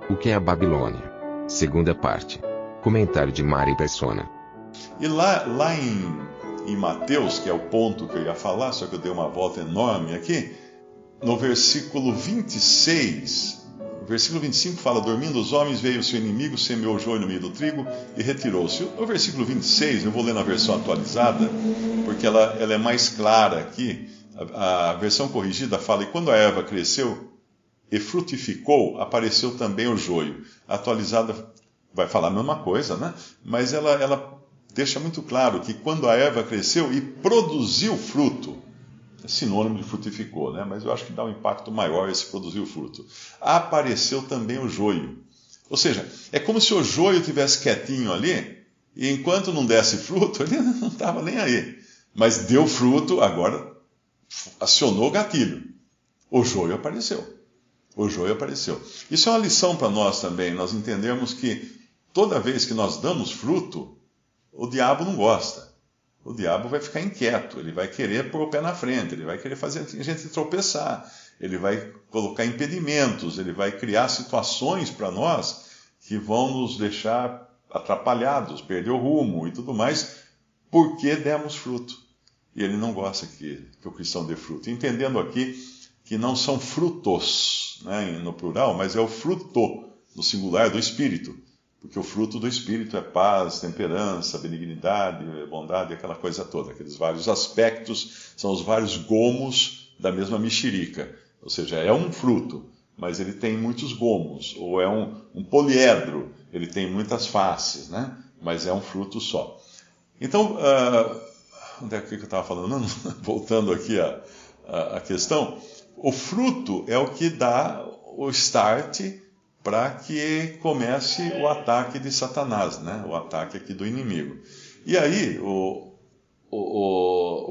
O que é a Babilônia? Segunda parte. Comentário de Mari Persona. E lá em Mateus, que é o ponto que eu ia falar, só que eu dei uma volta enorme aqui, no versículo 26, o versículo 25 fala: dormindo os homens, veio o seu inimigo, semeou o joio no meio do trigo e retirou-se. O versículo 26, eu vou ler na versão atualizada, porque ela é mais clara aqui. A versão corrigida fala: e quando a erva cresceu e frutificou, apareceu também o joio. A atualizada vai falar a mesma coisa, né? Mas ela deixa muito claro que quando a erva cresceu e produziu fruto, é sinônimo de frutificou, né? Mas eu acho que dá um impacto maior esse produziu fruto. Apareceu também o joio. Ou seja, é como se o joio tivesse quietinho ali, e enquanto não desse fruto, ele não estava nem aí. Mas deu fruto, agora acionou o gatilho. O joio apareceu. O joio apareceu. Isso é uma lição para nós também, nós entendemos que toda vez que nós damos fruto, o diabo não gosta. O diabo vai ficar inquieto, ele vai querer pôr o pé na frente, ele vai querer fazer a gente tropeçar, ele vai colocar impedimentos, ele vai criar situações para nós que vão nos deixar atrapalhados, perder o rumo e tudo mais, porque demos fruto. E ele não gosta que o cristão dê fruto. Entendendo aqui que não são frutos, né, no plural, mas é o fruto, no singular, do Espírito. Porque o fruto do Espírito é paz, temperança, benignidade, bondade, aquela coisa toda. Aqueles vários aspectos, são os vários gomos da mesma mexerica. Ou seja, é um fruto, mas ele tem muitos gomos. Ou é um poliedro, ele tem muitas faces, né? Mas é um fruto só. Então, onde é que eu estava falando? Não, voltando aqui à questão. O fruto é o que dá o start para que comece o ataque de Satanás, né? O ataque aqui do inimigo. E aí, o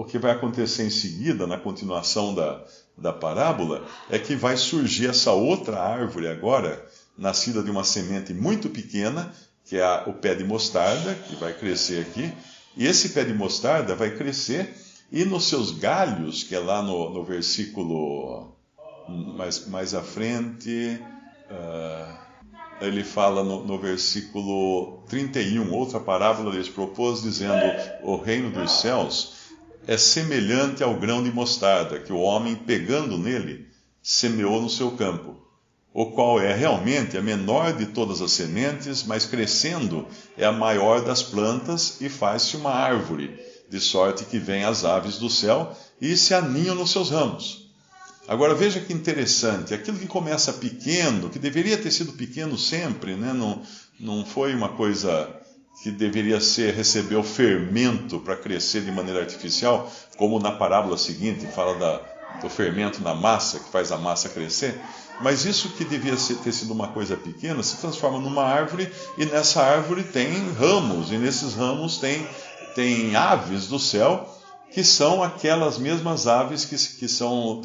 que vai acontecer em seguida, na continuação da parábola, é que vai surgir essa outra árvore agora, nascida de uma semente muito pequena, que é o pé de mostarda, que vai crescer aqui. E esse pé de mostarda vai crescer, e nos seus galhos, que é lá no versículo mais à frente... ele fala no versículo 31, outra parábola lhes propôs, dizendo: o reino dos céus é semelhante ao grão de mostarda, que o homem, pegando nele, semeou no seu campo, o qual é realmente a menor de todas as sementes, mas crescendo é a maior das plantas e faz-se uma árvore, de sorte que vêm as aves do céu e se aninham nos seus ramos. Agora veja que interessante, aquilo que começa pequeno, que deveria ter sido pequeno sempre, né? Não foi uma coisa que deveria receber o fermento para crescer de maneira artificial, como na parábola seguinte, fala do fermento na massa, que faz a massa crescer. Mas isso que devia ter sido uma coisa pequena, se transforma numa árvore, e nessa árvore tem ramos, e nesses ramos tem aves do céu, que são aquelas mesmas aves que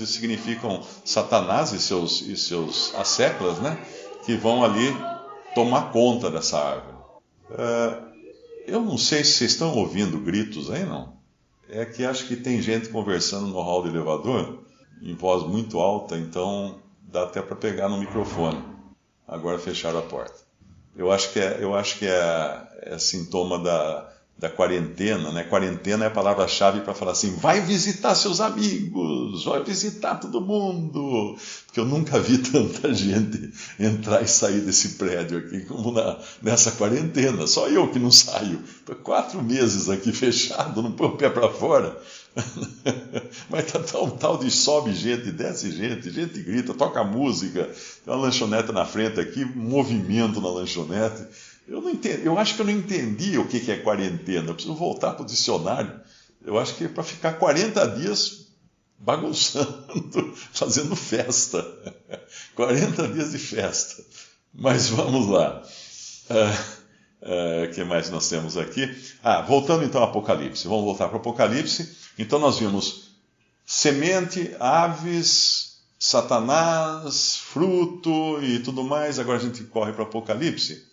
significam Satanás e seus asseclas, né? Que vão ali tomar conta dessa árvore. Eu não sei se vocês estão ouvindo gritos aí, não. É que acho que tem gente conversando no hall do elevador, em voz muito alta, então dá até para pegar no microfone. Agora fecharam a porta. Eu acho que é sintoma da quarentena, né? Quarentena é a palavra-chave para falar assim: vai visitar seus amigos, vai visitar todo mundo. Porque eu nunca vi tanta gente entrar e sair desse prédio aqui como nessa quarentena. Só eu que não saio. Estou 4 meses aqui fechado, não põe o pé para fora. Mas tá um tal de sobe gente, desce gente grita, toca música. Tem uma lanchonete na frente aqui, movimento na lanchonete. Eu acho que eu não entendi o que é quarentena. Eu preciso voltar para o dicionário. Eu acho que é para ficar 40 dias bagunçando, fazendo festa. 40 dias de festa. Mas vamos lá. O que mais nós temos aqui? Voltando então ao Apocalipse. Vamos voltar para o Apocalipse. Então nós vimos semente, aves, Satanás, fruto e tudo mais. Agora a gente corre para o Apocalipse.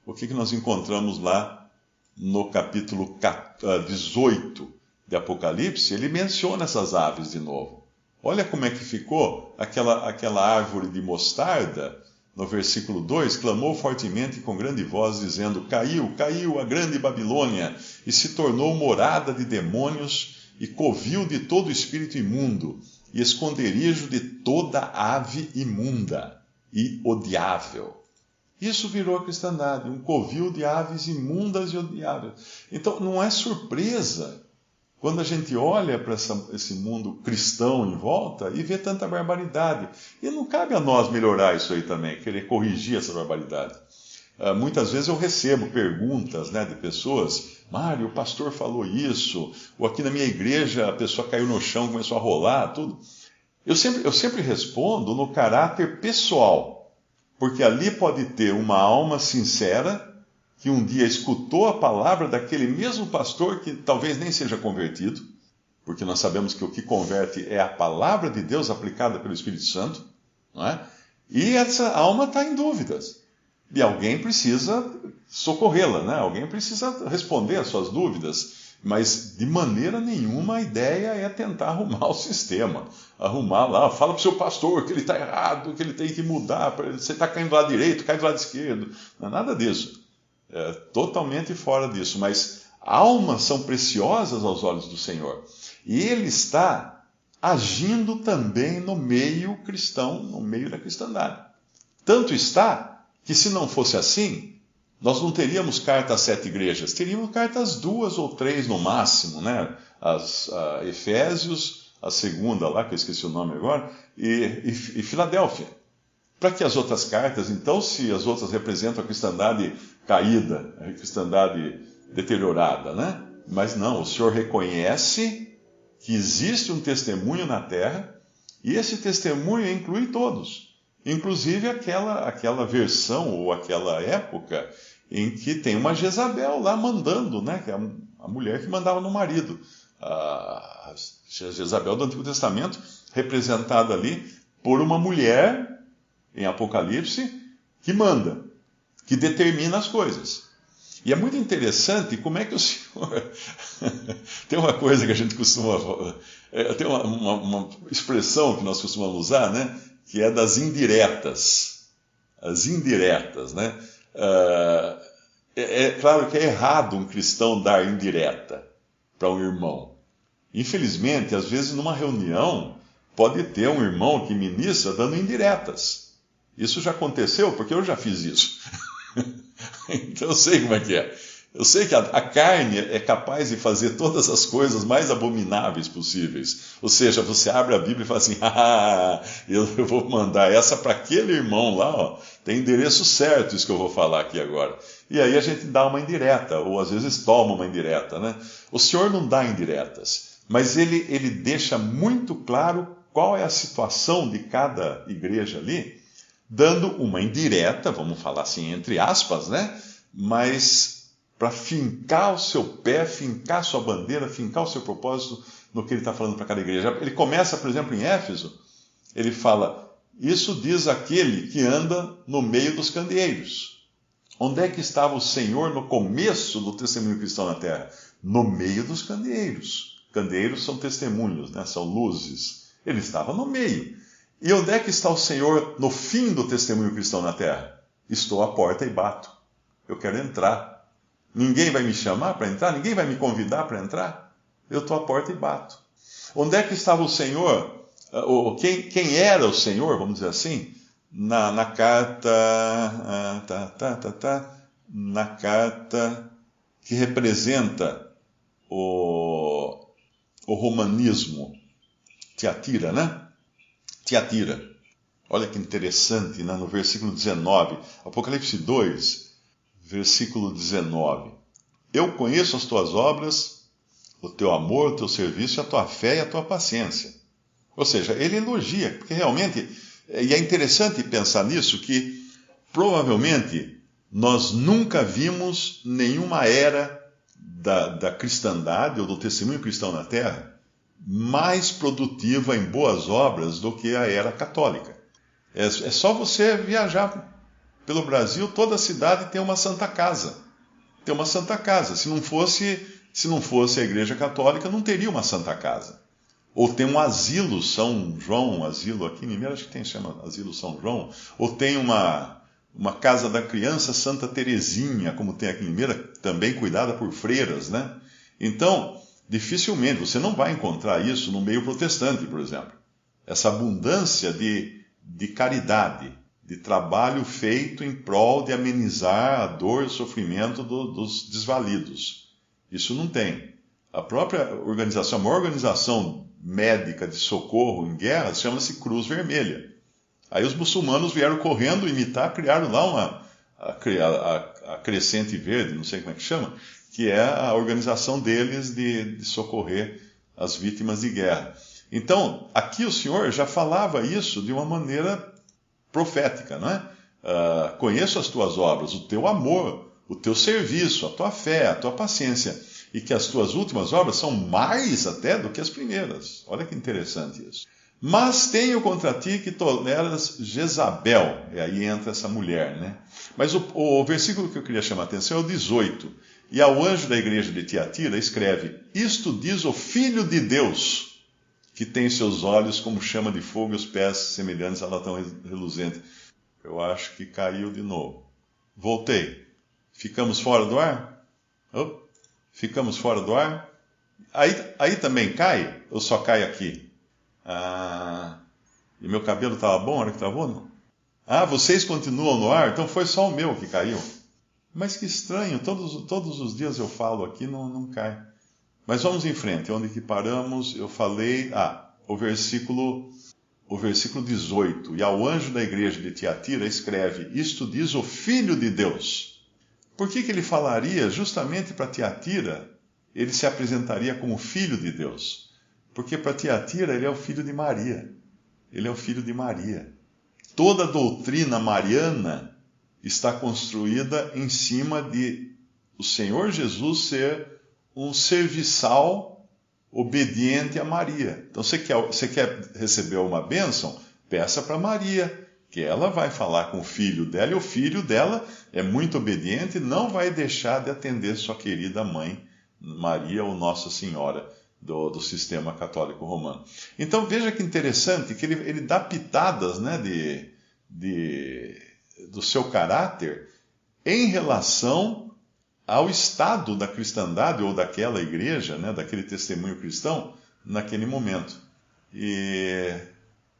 O que nós encontramos lá no capítulo 18 de Apocalipse? Ele menciona essas aves de novo. Olha como é que ficou aquela árvore de mostarda no versículo 2, clamou fortemente com grande voz, dizendo: Caiu, caiu a grande Babilônia, e se tornou morada de demônios e covil de todo espírito imundo, e esconderijo de toda ave imunda e odiável. Isso virou a cristandade, um covil de aves imundas e odiáveis. Então, não é surpresa quando a gente olha para esse mundo cristão em volta e vê tanta barbaridade. E não cabe a nós melhorar isso aí também, querer corrigir essa barbaridade. Muitas vezes eu recebo perguntas, de pessoas: Mário, o pastor falou isso, ou aqui na minha igreja a pessoa caiu no chão, começou a rolar, tudo. Eu sempre respondo no caráter pessoal. Porque ali pode ter uma alma sincera que um dia escutou a palavra daquele mesmo pastor que talvez nem seja convertido, porque nós sabemos que o que converte é a palavra de Deus aplicada pelo Espírito Santo, não é? E essa alma está em dúvidas. E alguém precisa socorrê-la, né? Alguém precisa responder às suas dúvidas. Mas de maneira nenhuma a ideia é tentar arrumar o sistema. Arrumar lá, fala para o seu pastor que ele está errado, que ele tem que mudar, você está caindo do lado direito, cai do lado esquerdo. Não é nada disso. É totalmente fora disso. Mas almas são preciosas aos olhos do Senhor. E Ele está agindo também no meio cristão, no meio da cristandade. Tanto está que, se não fosse assim, nós não teríamos carta às 7 igrejas, teríamos cartas 2 ou 3 no máximo, né? A Efésios, a segunda lá, que eu esqueci o nome agora, e Filadélfia. Para que as outras cartas, então, se as outras representam a cristandade caída, a cristandade deteriorada, né? Mas não, o Senhor reconhece que existe um testemunho na terra, e esse testemunho inclui todos. Inclusive aquela versão ou aquela época em que tem uma Jezabel lá mandando, né? Que é a mulher que mandava no marido. A Jezabel do Antigo Testamento, representada ali por uma mulher, em Apocalipse, que manda, que determina as coisas. E é muito interessante como é que o Senhor... Tem uma coisa que a gente costuma... Tem uma expressão que nós costumamos usar, né? Que é das indiretas. As indiretas, né? É claro que é errado um cristão dar indireta para um irmão. Infelizmente, às vezes numa reunião, pode ter um irmão que ministra dando indiretas. Isso já aconteceu, porque eu já fiz isso. Então eu sei como é que é. Eu sei que a carne é capaz de fazer todas as coisas mais abomináveis possíveis. Ou seja, você abre a Bíblia e fala assim: eu vou mandar essa para aquele irmão lá, ó, tem endereço certo isso que eu vou falar aqui agora. E aí a gente dá uma indireta, ou às vezes toma uma indireta, né? O Senhor não dá indiretas, mas ele deixa muito claro qual é a situação de cada igreja ali, dando uma indireta, vamos falar assim, entre aspas, né? Mas para fincar o seu pé, fincar a sua bandeira, fincar o seu propósito no que ele está falando para cada igreja. Ele começa, por exemplo, em Éfeso, ele fala: isso diz aquele que anda no meio dos candeeiros. Onde é que estava o Senhor no começo do testemunho cristão na terra? No meio dos candeeiros. Candeeiros são testemunhos, né? São luzes. Ele estava no meio. E onde é que está o Senhor no fim do testemunho cristão na terra? Estou à porta e bato. Eu quero entrar. Ninguém vai me chamar para entrar? Ninguém vai me convidar para entrar? Eu estou à porta e bato. Onde é que estava o Senhor? Quem era o Senhor, vamos dizer assim, na carta... na carta que representa o romanismo. Tiatira, né? Tiatira. Olha que interessante, né? No versículo 19, Apocalipse 2... versículo 19. Eu conheço as tuas obras, o teu amor, o teu serviço, a tua fé e a tua paciência. Ou seja, ele elogia, porque realmente, e é interessante pensar nisso, que provavelmente nós nunca vimos nenhuma era da cristandade ou do testemunho cristão na Terra mais produtiva em boas obras do que a era católica. É só você viajar pelo Brasil, toda cidade tem uma Santa Casa. Tem uma Santa Casa. Se não fosse a Igreja Católica, não teria uma Santa Casa. Ou tem um asilo São João, asilo aqui em Limeira, acho que tem, chama asilo São João. Ou tem uma casa da criança Santa Terezinha, como tem aqui em Limeira, também cuidada por freiras, né? Então, dificilmente, você não vai encontrar isso no meio protestante, por exemplo. Essa abundância de caridade, de trabalho feito em prol de amenizar a dor e o sofrimento dos desvalidos. Isso não tem. A própria organização, a maior organização médica de socorro em guerra, chama-se Cruz Vermelha. Aí os muçulmanos vieram correndo imitar, criaram lá a Crescente Verde, não sei como é que chama, que é a organização deles de socorrer as vítimas de guerra. Então, aqui o Senhor já falava isso de uma maneira profética, não é? Conheço as tuas obras, o teu amor, o teu serviço, a tua fé, a tua paciência, e que as tuas últimas obras são mais até do que as primeiras. Olha que interessante isso. Mas tenho contra ti que toleras Jezabel. E aí entra essa mulher, né? Mas o versículo que eu queria chamar a atenção é o 18. E ao anjo da igreja de Tiatira escreve: Isto diz o Filho de Deus, que tem seus olhos como chama de fogo e os pés semelhantes a latão reluzente. Eu acho que caiu de novo. Voltei. Ficamos fora do ar? Ficamos fora do ar? Aí também cai? Ou só cai aqui? E meu cabelo estava bom na hora que travou, não? Vocês continuam no ar? Então foi só o meu que caiu. Mas que estranho, todos os dias eu falo aqui, não cai. Mas vamos em frente, onde que paramos? Eu falei, o versículo 18. E ao anjo da igreja de Tiatira escreve: Isto diz o Filho de Deus. Por que ele falaria justamente para Tiatira? Ele se apresentaria como Filho de Deus. Porque para Tiatira ele é o filho de Maria. Ele é o filho de Maria. Toda a doutrina mariana está construída em cima de o Senhor Jesus ser um serviçal obediente a Maria. Então, você quer receber uma bênção? Peça para Maria, que ela vai falar com o filho dela, e o filho dela é muito obediente, não vai deixar de atender sua querida mãe, Maria ou Nossa Senhora do sistema católico romano. Então, veja que interessante que ele dá pitadas, né, do seu caráter em relação ao estado da cristandade ou daquela igreja, né, daquele testemunho cristão, naquele momento. E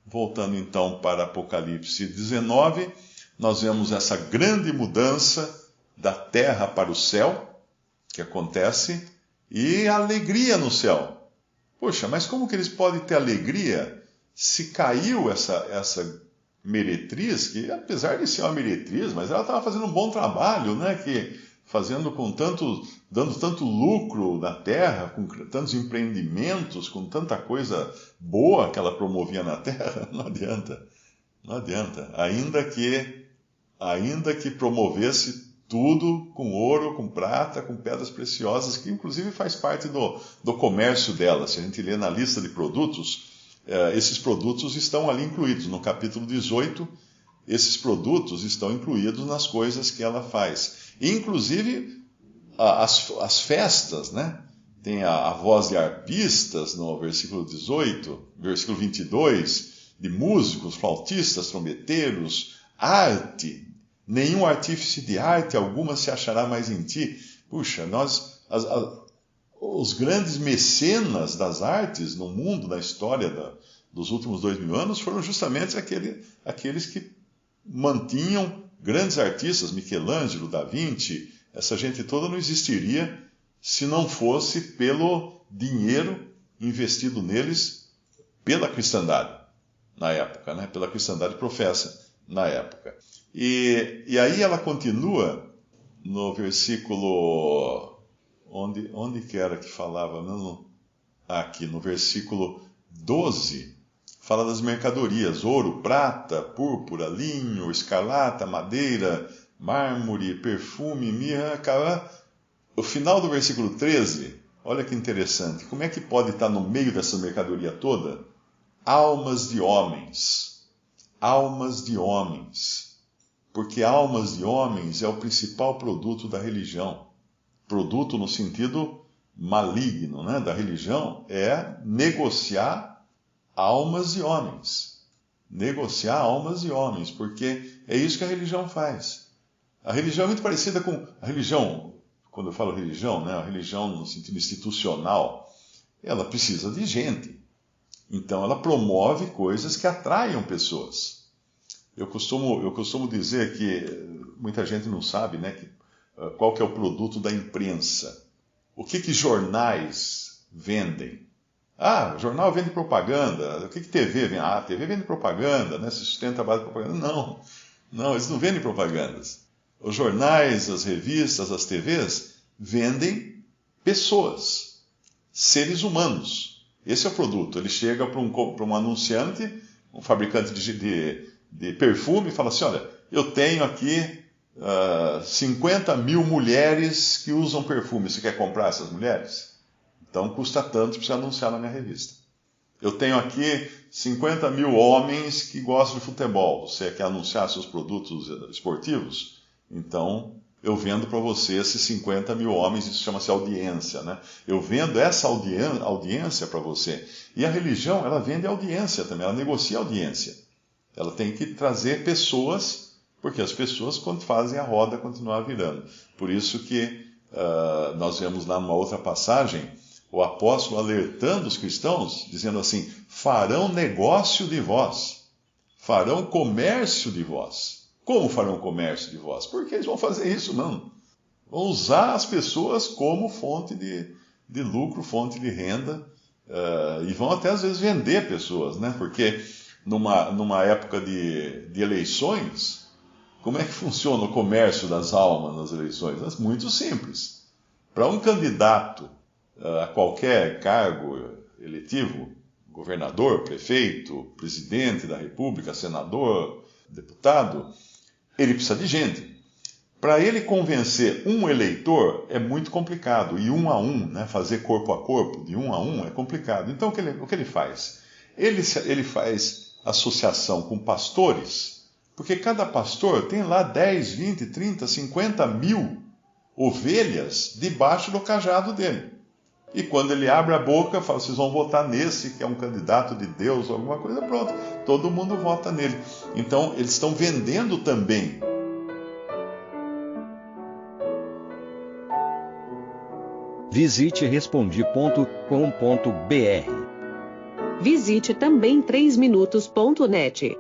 voltando então para Apocalipse 19, nós vemos essa grande mudança da terra para o céu, que acontece, e a alegria no céu. Poxa, mas como que eles podem ter alegria se caiu essa meretriz, que apesar de ser uma meretriz, mas ela estava fazendo um bom trabalho, né, dando tanto lucro na terra, com tantos empreendimentos, com tanta coisa boa que ela promovia na terra, não adianta. Ainda que promovesse tudo com ouro, com prata, com pedras preciosas, que inclusive faz parte do comércio dela. Se a gente lê na lista de produtos, esses produtos estão ali incluídos. No capítulo 18, esses produtos estão incluídos nas coisas que ela faz. E, inclusive, as festas, né? Tem a voz de arpistas no versículo 18, versículo 22, de músicos, flautistas, trombeteiros, arte. Nenhum artífice de arte alguma se achará mais em ti. Puxa, os grandes mecenas das artes no mundo, na história dos últimos 2000 anos, foram justamente aqueles que mantinham grandes artistas, Michelangelo, Da Vinci. Essa gente toda não existiria se não fosse pelo dinheiro investido neles pela cristandade na época, né? Pela cristandade professa na época. E aí ela continua no versículo... Onde que era que falava? Aqui, no versículo 12, fala das mercadorias: ouro, prata, púrpura, linho, escarlata, madeira, mármore, perfume, mirra, cará. O final do versículo 13, olha que interessante. Como é que pode estar no meio dessa mercadoria toda? Almas de homens. Almas de homens. Porque almas de homens é o principal produto da religião. Produto no sentido maligno, né, da religião é negociar almas e homens. Negociar almas e homens, porque é isso que a religião faz. A religião é muito parecida com... A religião, quando eu falo religião, né, a religião no sentido institucional, ela precisa de gente. Então ela promove coisas que atraiam pessoas. Eu costumo dizer que muita gente não sabe, né, qual que é o produto da imprensa. O que jornais vendem? Ah, o jornal vende propaganda. O que TV vende? Ah, a TV vende propaganda, né? Se sustenta a base de propaganda. Não, eles não vendem propagandas. Os jornais, as revistas, as TVs vendem pessoas, seres humanos. Esse é o produto. Ele chega para um anunciante, um fabricante de perfume, e fala assim, olha, eu tenho aqui 50 mil mulheres que usam perfume. Você quer comprar essas mulheres? Então custa tanto para você anunciar na minha revista. Eu tenho aqui 50 mil homens que gostam de futebol. Você quer anunciar seus produtos esportivos? Então eu vendo para você esses 50 mil homens, isso chama-se audiência, né? Eu vendo essa audiência para você. E a religião, ela vende audiência também, ela negocia audiência. Ela tem que trazer pessoas, porque as pessoas, quando fazem a roda, continuar virando. Por isso que nós vemos lá numa outra passagem, o apóstolo alertando os cristãos, dizendo assim, farão negócio de vós, farão comércio de vós. Como farão comércio de vós? Porque eles vão fazer isso, não. Vão usar as pessoas como fonte de lucro, fonte de renda, e vão até às vezes vender pessoas, né? Porque numa época de eleições, como é que funciona o comércio das almas nas eleições? É muito simples. Para um candidato a qualquer cargo eletivo, governador, prefeito, presidente da república, senador, deputado, ele precisa de gente. Para ele convencer um eleitor é muito complicado, e um a um, né, fazer corpo a corpo, de um a um, é complicado. Então o que ele faz? Ele faz associação com pastores, porque cada pastor tem lá 10, 20, 30, 50 mil ovelhas debaixo do cajado dele. E quando ele abre a boca, fala, vocês vão votar nesse, que é um candidato de Deus, alguma coisa, pronto. Todo mundo vota nele. Então, eles estão vendendo também. Visite Respondi.com.br. Visite também 3minutos.net.